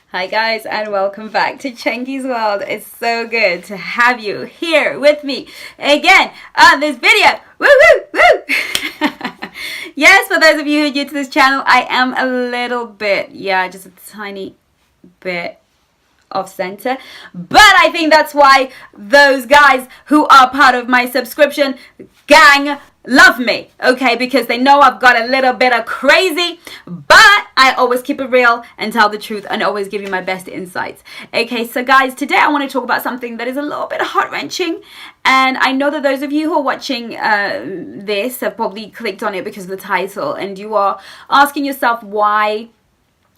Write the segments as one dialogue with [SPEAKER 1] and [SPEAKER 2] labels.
[SPEAKER 1] Hi guys, and welcome back to Chengi's World. It's so good to have you here with me again on this video. Woo woo woo! Yes, for those of you who are new to this channel, I am a little bit, just a tiny bit off center, but I think that's why those guys who are part of my subscription gang love me, okay, because they know I've got a little bit of crazy, but I always keep it real and tell the truth and always give you my best insights. Okay, so guys, today I want to talk about something that is a little bit heart-wrenching, and I know that those of you who are watching this have probably clicked on it because of the title, and you are asking yourself, why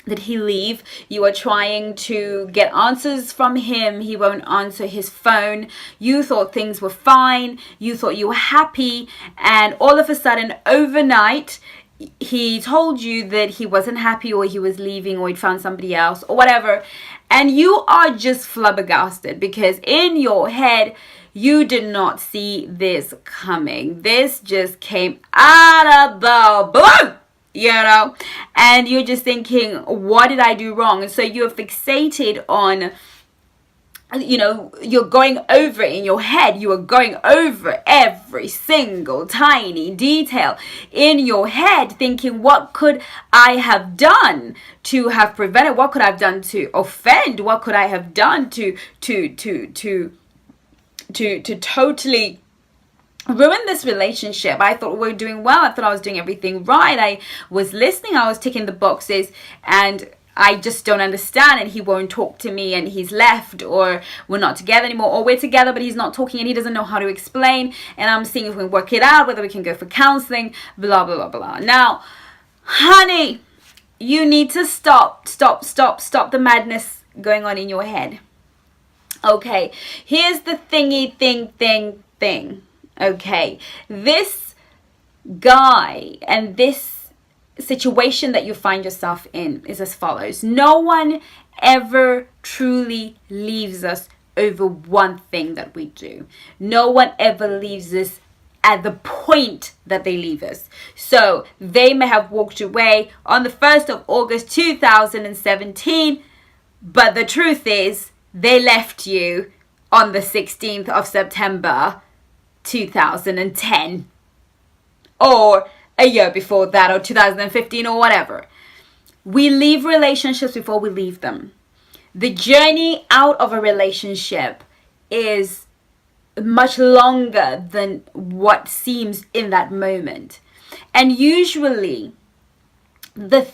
[SPEAKER 1] did he leave? You are trying to get answers from him. He won't answer his phone. You thought things were fine. You thought you were happy. And all of a sudden, overnight, he told you that he wasn't happy, or he was leaving, or he'd found somebody else, or whatever. And you are just flabbergasted because in your head, you did not see this coming. This just came out of the blue. And you're just thinking, what did I do wrong? And so you're fixated on, you're going over it in your head. You are going over every single tiny detail in your head, thinking, what could I have done to have prevented? What could I have done to offend? What could I have done to totally ruin this relationship? I thought we were doing well. I thought I was doing everything right. I was listening. I was ticking the boxes, and I just don't understand. And he won't talk to me, and he's left, or we're not together anymore, or we're together but he's not talking and he doesn't know how to explain. And I'm seeing if we can work it out, whether we can go for counseling, blah blah blah blah. Now, honey, you need to stop the madness going on in your head. Okay, here's the thing. Okay, this guy and this situation that you find yourself in is as follows. No one ever truly leaves us over one thing that we do. No one ever leaves us at the point that they leave us. So they may have walked away on the 1st of August 2017, but the truth is they left you on the 16th of September 2010, or a year before that, or 2015, or whatever. We leave relationships before we leave them. The journey out of a relationship is much longer than what seems in that moment. And usually the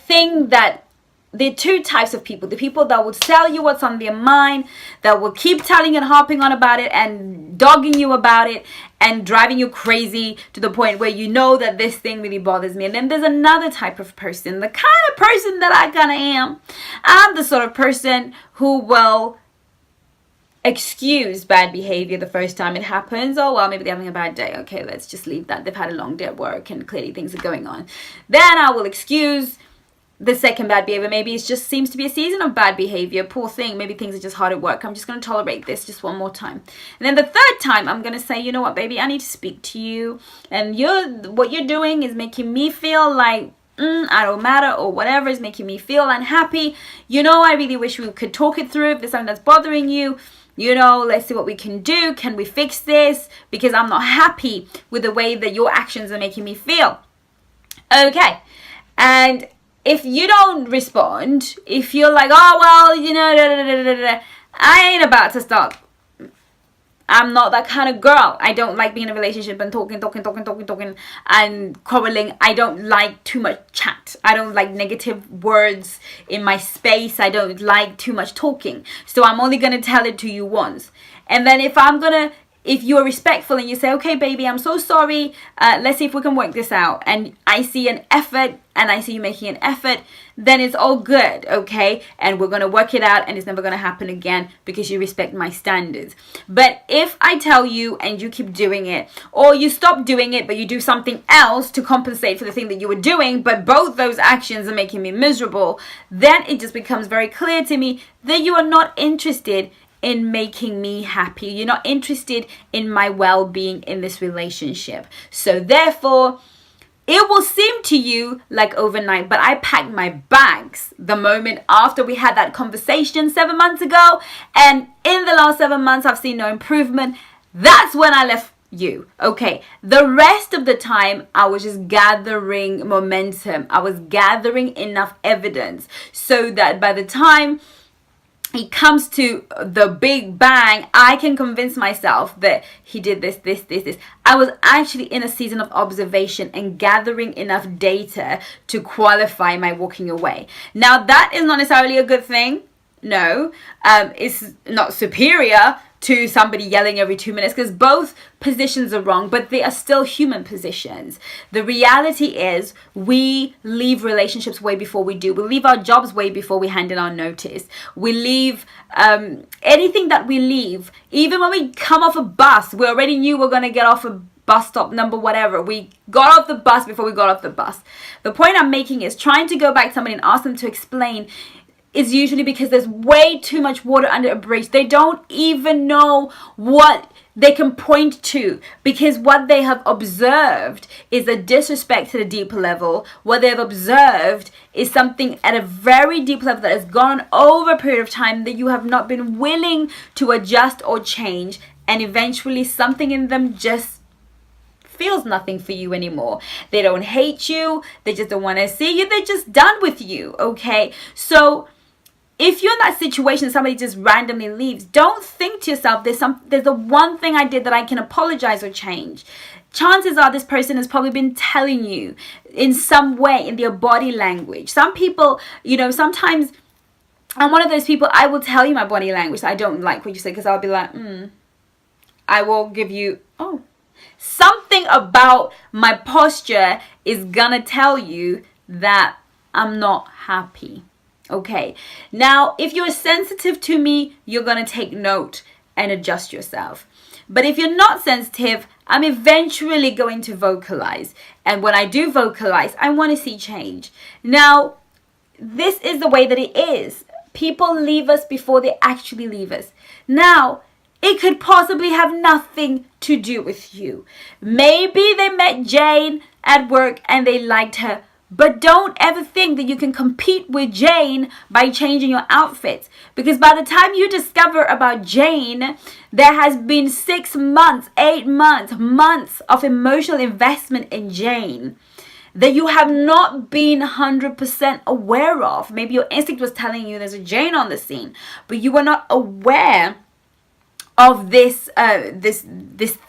[SPEAKER 1] are two types of people. The people that will tell you what's on their mind, that will keep telling and harping on about it and dogging you about it and driving you crazy to the point where you know that this thing really bothers me. And then there's another type of person, the kind of person that I kind of am. I'm the sort of person who will excuse bad behavior the first time it happens. Oh, well, maybe they're having a bad day. Okay, let's just leave that. They've had a long day at work and clearly things are going on. Then I will excuse the second bad behavior. Maybe it just seems to be a season of bad behavior. Poor thing. Maybe things are just hard at work. I'm just going to tolerate this just one more time. And then the third time, I'm going to say, you know what, baby, I need to speak to you. And what you're doing is making me feel like I don't matter, or whatever is making me feel unhappy. I really wish we could talk it through. If there's something that's bothering you, let's see what we can do. Can we fix this? Because I'm not happy with the way that your actions are making me feel. Okay. And if you don't respond, if you're like, oh, well, I ain't about to stop. I'm not that kind of girl. I don't like being in a relationship and talking and quarreling. I don't like too much chat. I don't like negative words in my space. I don't like too much talking. So I'm only going to tell it to you once. And then if you're respectful and you say, okay, baby, I'm so sorry. Let's see if we can work this out. And I see an effort, and I see you making an effort, then it's all good, okay? And we're going to work it out, and it's never going to happen again because you respect my standards. But if I tell you and you keep doing it, or you stop doing it but you do something else to compensate for the thing that you were doing, but both those actions are making me miserable, then it just becomes very clear to me that you are not interested in making me happy. You're not interested in my well-being in this relationship. So therefore, It will seem to you like overnight, but I packed my bags the moment after we had that conversation 7 months ago. And in the last 7 months, I've seen no improvement. That's when I left you. Okay. The rest of the time, I was just gathering momentum. I was gathering enough evidence so that by the time it comes to the big bang, I can convince myself that he did this. I was actually in a season of observation and gathering enough data to qualify my walking away. Now, that is not necessarily a good thing. No, it's not superior to somebody yelling every 2 minutes, because both positions are wrong, but they are still human positions. The reality is we leave relationships way before we do. We leave our jobs way before we hand in our notice. We leave anything that we leave. Even when we come off a bus, we already knew we're going to get off a bus stop number whatever. We got off the bus before we got off the bus. The point I'm making is trying to go back to somebody and ask them to explain is usually because there's way too much water under a bridge. They don't even know what they can point to, because what they have observed is a disrespect to the deeper level. What they've observed is something at a very deep level that has gone on over a period of time that you have not been willing to adjust or change, and eventually something in them just feels nothing for you anymore. They don't hate you, they just don't want to see you, they're just done with you. Okay, so if you're in that situation, somebody just randomly leaves, don't think to yourself, there's the one thing I did that I can apologize or change. Chances are this person has probably been telling you in some way, in their body language. Some people, sometimes I'm one of those people, I will tell you my body language. I don't like what you say, because I'll be like, I will give you, something about my posture is gonna tell you that I'm not happy. Okay, now if you're sensitive to me, you're going to take note and adjust yourself. But if you're not sensitive, I'm eventually going to vocalize. And when I do vocalize, I want to see change. Now, this is the way that it is. People leave us before they actually leave us. Now, it could possibly have nothing to do with you. Maybe they met Jane at work and they liked her. But don't ever think that you can compete with Jane by changing your outfits. Because by the time you discover about Jane, there has been 6 months, 8 months of emotional investment in Jane that you have not been 100% aware of. Maybe your instinct was telling you there's a Jane on the scene, but you were not aware of this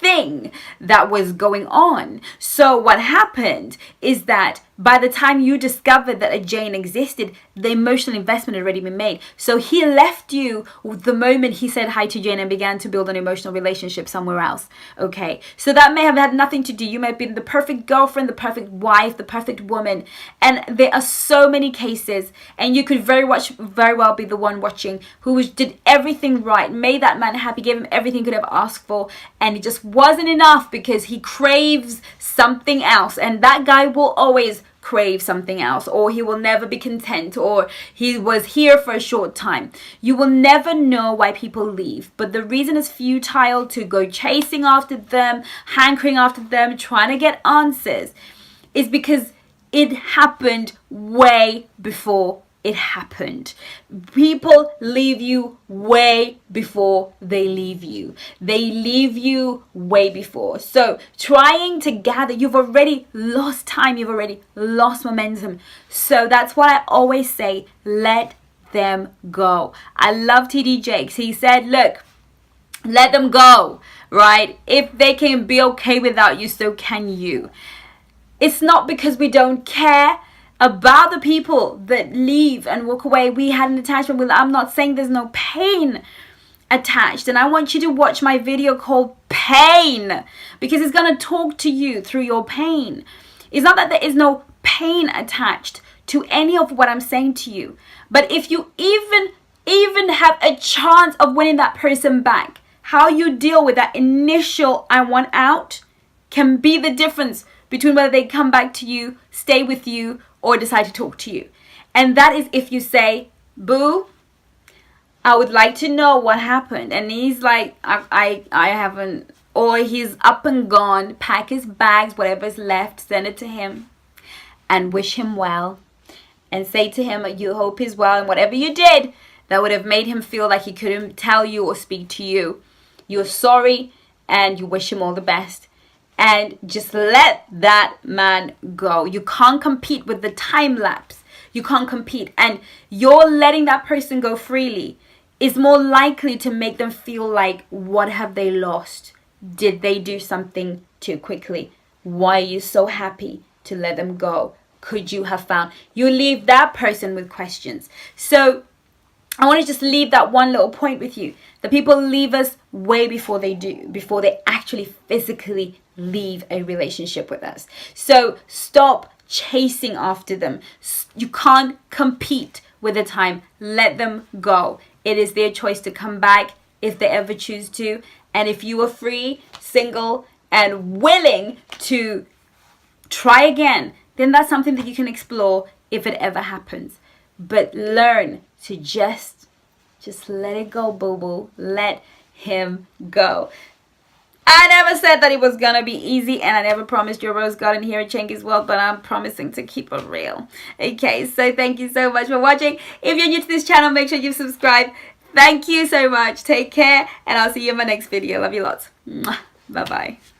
[SPEAKER 1] thing that was going on. So what happened is that by the time you discovered that a Jane existed, the emotional investment had already been made. So he left you the moment he said hi to Jane and began to build an emotional relationship somewhere else. Okay, so that may have had nothing to do. You may have been the perfect girlfriend, the perfect wife, the perfect woman, and there are so many cases, and you could very well be the one watching who did everything right, made that man happy, gave him everything he could ever ask for, and it just wasn't enough because he craves something else. And that guy will always crave something else, or he will never be content, or he was here for a short time. You will never know why people leave, but the reason is futile to go chasing after them, hankering after them, trying to get answers, is because it happened way before it happened. People leave you way before they leave you. They leave you way before. So trying to gather, you've already lost time. You've already lost momentum. So that's what I always say. Let them go. I love TD Jakes. He said, look, let them go, right? If they can be okay without you, so can you. It's not because we don't care about the people that leave and walk away. We had an attachment with, I'm not saying there's no pain attached, and I want you to watch my video called Pain, because it's going to talk to you through your pain. It's not that there is no pain attached to any of what I'm saying to you, but if you even have a chance of winning that person back, how you deal with that initial I want out can be the difference between whether they come back to you, stay with you, or decide to talk to you. And that is if you say, boo, I would like to know what happened. And he's like, I haven't, or he's up and gone. Pack his bags, whatever's left, send it to him and wish him well. And say to him, you hope he's well. And whatever you did that would have made him feel like he couldn't tell you or speak to you, you're sorry and you wish him all the best. And just let that man go. You can't compete with the time lapse. You can't compete. And you're letting that person go freely is more likely to make them feel like, what have they lost? Did they do something too quickly? Why are you so happy to let them go? Could you have found? You leave that person with questions. So I want to just leave that one little point with you. The people leave us way before they actually physically leave a relationship with us. So stop chasing after them. You can't compete with the time. Let them go. It is their choice to come back if they ever choose to. And if you are free, single, and willing to try again, then that's something that you can explore if it ever happens. But learn to just let it go, boo-boo. Let him go. I never said that it was gonna be easy, and I never promised your rose garden here at Chengi's World, but I'm promising to keep it real. Okay, so thank you so much for watching. If you're new to this channel, make sure you subscribe. Thank you so much. Take care, and I'll see you in my next video. Love you lots. Bye-bye.